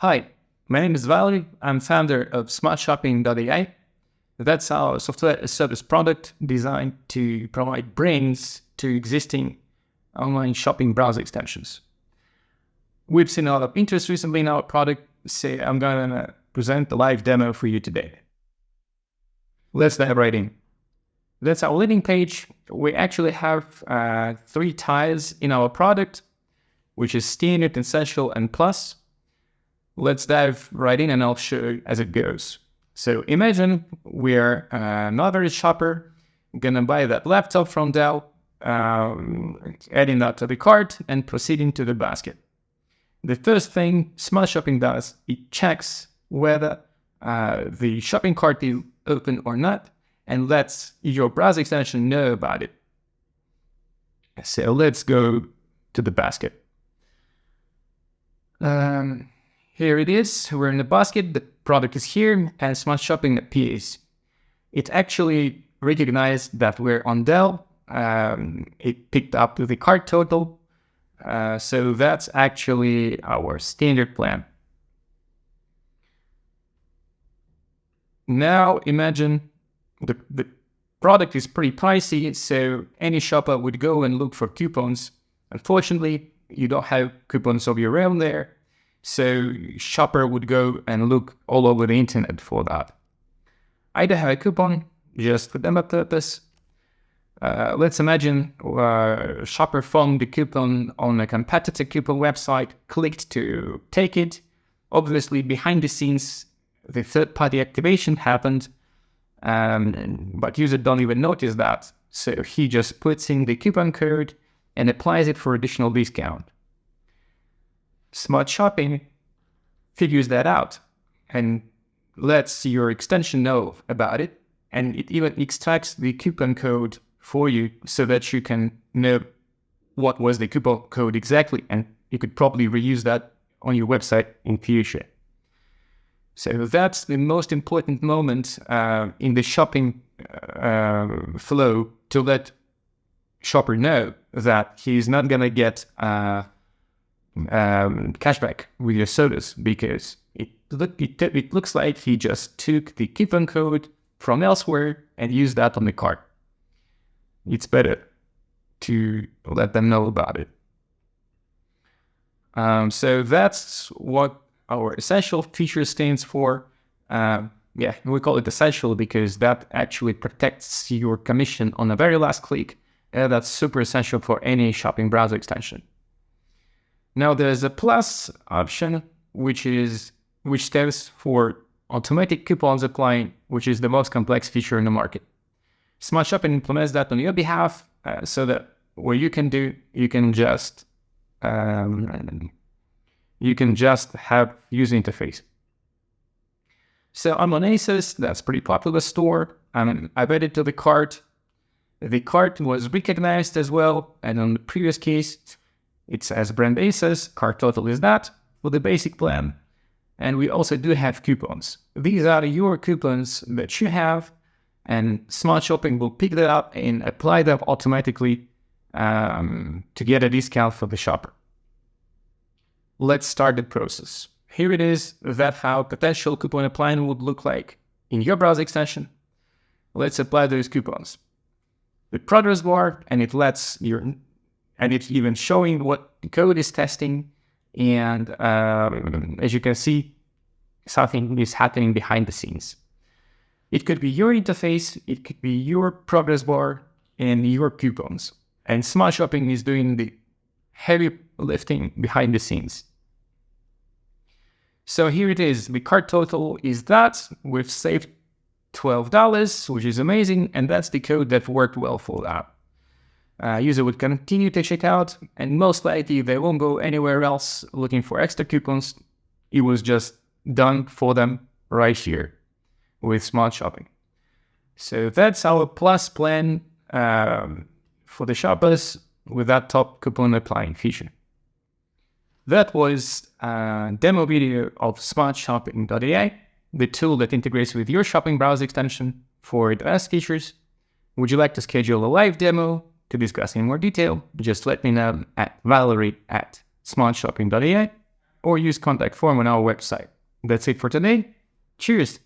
Hi, my name is Valerie. I'm founder of SmartShopping.ai. That's our software as a service product designed to provide brains to existing online shopping browser extensions. We've seen a lot of interest recently in our product, so I'm going to present a live demo for you today. Let's dive right in. That's our landing page. We actually have 3 tiers in our product, which is Standard, Essential, and Plus. Let's dive right in and I'll show you as it goes. So imagine we're an average shopper, gonna buy that laptop from Dell, adding that to the cart and proceeding to the basket. The first thing Smart Shopping does, it checks whether the shopping cart is open or not and lets your browser extension know about it. So let's go to the basket. Here it is, we're in the basket, the product is here, and Smart Shopping appears. It actually recognized that we're on Dell, it picked up the cart total, so that's actually our standard plan. Now imagine the product is pretty pricey, so any shopper would go and look for coupons. Unfortunately, you don't have coupons of your own there. So shopper would go and look all over the internet for that. I don't have a coupon, just for demo purpose. Let's imagine shopper found the coupon on a competitor coupon website, clicked to take it. Obviously, behind the scenes, the third-party activation happened, but user don't even notice that. So he just puts in the coupon code and applies it for additional discount. Smart Shopping figures that out and lets your extension know about it, and it even extracts the coupon code for you so that you can know what was the coupon code exactly, and you could probably reuse that on your website in future. So that's the most important moment in the shopping flow, to let shopper know that he's not going to get cashback with your sodas, because it looks like he just took the coupon code from elsewhere and used that on the cart. It's better to let them know about it. So that's what our essential feature stands for. We call it essential because that actually protects your commission on the very last click. That's super essential for any shopping browser extension. Now there's a plus option, which stands for automatic coupons applying, which is the most complex feature in the market. Smart Shopping implements that on your behalf, so that what you can do, you can just have user interface. So I'm on ASOS, that's a pretty popular store. I've added to the cart. The cart was recognized as well, and on the previous case, it says brand ASOS, cart total is that for the basic plan. And we also do have coupons. These are your coupons that you have, and Smart Shopping will pick that up and apply them automatically to get a discount for the shopper. Let's start the process. Here it is, that's how potential coupon applying would look like in your browser extension. Let's apply those coupons. The progress bar, and it's even showing what the code is testing. And as you can see, something is happening behind the scenes. It could be your interface, it could be your progress bar and your coupons. And Smart Shopping is doing the heavy lifting behind the scenes. So here it is, the cart total is that. We've saved $12, which is amazing, and that's the code that worked well for that. User would continue to check out, and most likely they won't go anywhere else looking for extra coupons. It was just done for them right here with Smart Shopping. So that's our plus plan for the shoppers with that top coupon applying feature. That was a demo video of SmartShopping.ai, the tool that integrates with your shopping browser extension for advanced features. Would you like to schedule a live demo to discuss in more detail? Just let me know at Valerie@SmartShopping.ai. or use contact form on our website. That's it for today. Cheers!